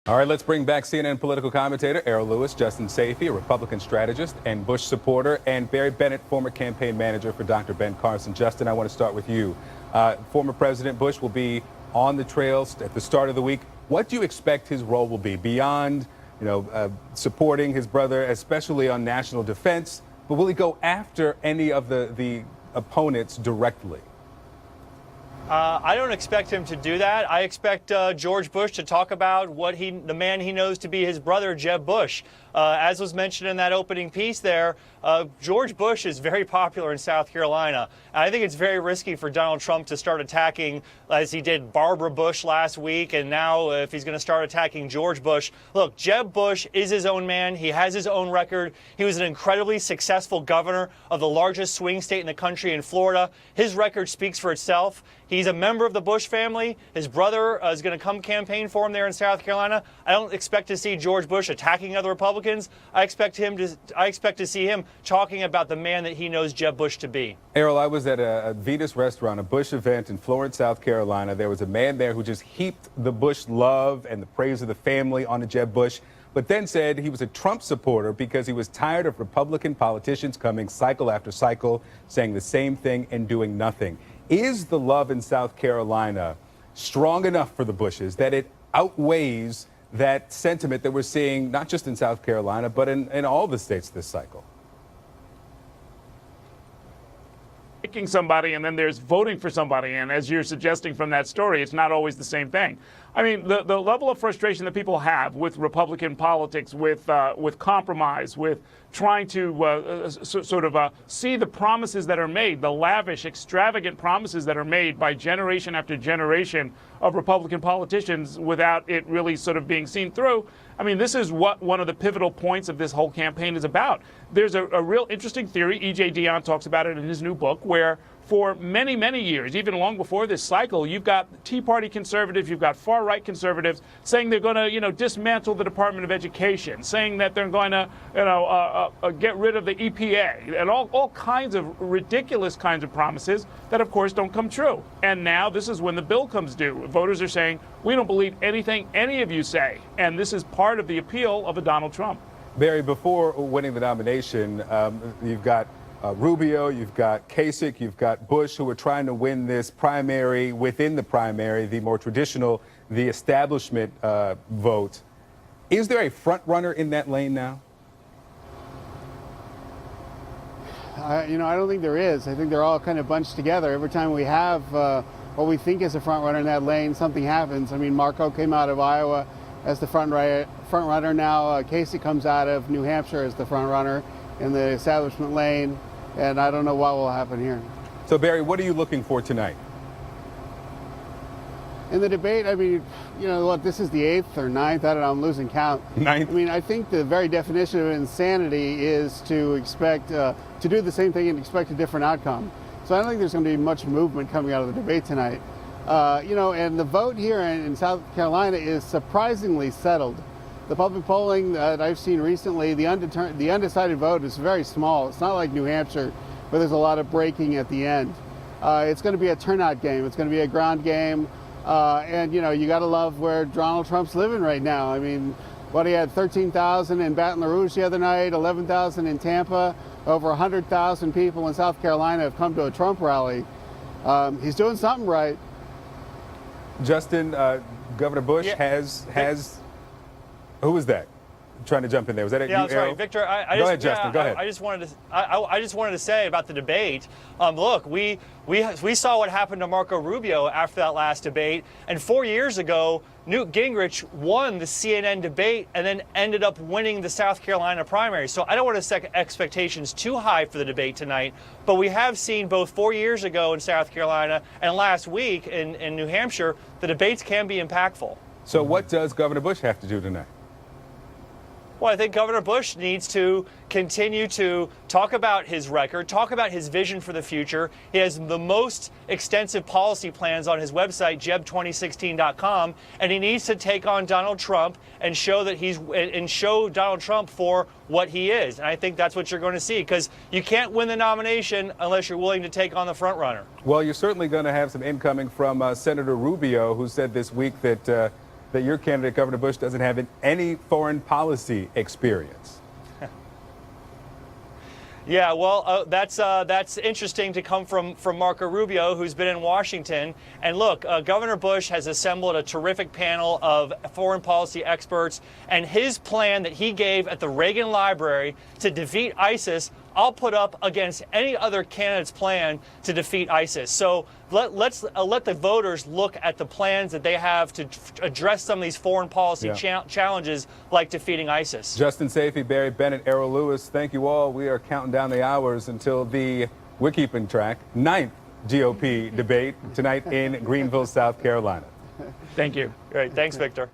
All right, let's bring back CNN political commentator Errol Lewis, Justin Sayfie, a Republican strategist and Bush supporter, and Barry Bennett, former campaign manager for Dr. Ben Carson. Justin, I want to start with you. Former President Bush will be on the trails at the start of the week. What do you expect his role will be beyond, supporting his brother, especially on national defense? But will he go after any of the opponents directly? I don't expect him to do that. I expect George Bush to talk about the man he knows to be his brother, Jeb Bush. As was mentioned in that opening piece there, George Bush is very popular in South Carolina. And I think it's very risky for Donald Trump to start attacking, as he did Barbara Bush last week, and now if he's going to start attacking George Bush. Look, Jeb Bush is his own man. He has his own record. He was an incredibly successful governor of the largest swing state in the country in Florida. His record speaks for itself. He's a member of the Bush family. His brother is going to come campaign for him there in South Carolina. I don't expect to see George Bush attacking other Republicans. I expect to see him talking about the man that he knows Jeb Bush to be. Errol, I was at a Venus restaurant, a Bush event in Florence, South Carolina. There was a man there who just heaped the Bush love and the praise of the family onto Jeb Bush, but then said he was a Trump supporter because he was tired of Republican politicians coming cycle after cycle, saying the same thing and doing nothing. Is the love in South Carolina strong enough for the Bushes that it outweighs that sentiment that we're seeing not just in South Carolina, but in all the states this cycle? Picking somebody and then there's voting for somebody, and as you're suggesting from that story, it's not always the same thing. I mean, the level of frustration that people have with Republican politics, with compromise, with trying to see the promises that are made, the lavish, extravagant promises that are made by generation after generation of Republican politicians without it really sort of being seen through. I mean, this is what one of the pivotal points of this whole campaign is about. There's a real interesting theory, E.J. Dionne talks about it in his new book, where for many, many years, even long before this cycle, you've got Tea Party conservatives, you've got far-right conservatives saying they're going to, dismantle the Department of Education, saying that they're going to, get rid of the EPA, and all kinds of ridiculous kinds of promises that, of course, don't come true. And now this is when the bill comes due. Voters are saying, we don't believe anything any of you say. And this is part of the appeal of a Donald Trump. Barry, before winning the nomination, you've got Rubio, you've got Kasich, you've got Bush, who are trying to win this primary within the primary, the more traditional, the establishment vote. Is there a front runner in that lane now? I don't think there is. I think they're all kind of bunched together. Every time we have what we think is a front runner in that lane, something happens. I mean, Marco came out of Iowa as the front runner. Now Kasich comes out of New Hampshire as the front runner in the establishment lane, and I don't know what will happen here. So, Barry, what are you looking for tonight? In the debate, I mean, this is the 8th or 9th, I don't know, I'm losing count. 9th? I mean, I think the very definition of insanity is to expect, to do the same thing and expect a different outcome. So I don't think there's going to be much movement coming out of the debate tonight. And the vote here in South Carolina is surprisingly settled. The public polling that I've seen recently, the undecided vote is very small. It's not like New Hampshire, where there's a lot of breaking at the end. It's going to be a turnout game. It's going to be a ground game. And you got to love where Donald Trump's living right now. I mean, he had 13,000 in Baton Rouge the other night, 11,000 in Tampa. Over 100,000 people in South Carolina have come to a Trump rally. He's doing something right. Justin, Governor Bush has. Who was that? Trying to jump in there. Was that yeah, you, sorry, Victor. Go ahead, Justin. Go ahead. I just wanted to say about the debate. Look, we saw what happened to Marco Rubio after that last debate, and 4 years ago, Newt Gingrich won the CNN debate and then ended up winning the South Carolina primary. So I don't want to set expectations too high for the debate tonight, but we have seen both 4 years ago in South Carolina and last week in New Hampshire, the debates can be impactful. So what does Governor Bush have to do tonight? Well, I think Governor Bush needs to continue to talk about his record, talk about his vision for the future. He has the most extensive policy plans on his website, jeb2016.com, and he needs to take on Donald Trump and show Donald Trump for what he is. And I think that's what you're going to see, because you can't win the nomination unless you're willing to take on the front runner. Well, you're certainly going to have some incoming from Senator Rubio, who said this week that that your candidate, Governor Bush, doesn't have any foreign policy experience. Yeah, well, that's interesting to come from Marco Rubio, who's been in Washington. And look, Governor Bush has assembled a terrific panel of foreign policy experts, and his plan that he gave at the Reagan Library to defeat ISIS, I'll put up against any other candidate's plan to defeat ISIS. So let's let the voters look at the plans that they have to address some of these foreign policy challenges like defeating ISIS. Justin Sayfie, Barry Bennett, Errol Lewis, thank you all. We are counting down the hours until the, we're keeping track, 9th GOP debate tonight in Greenville, South Carolina. Thank you. Great. Thanks, Victor.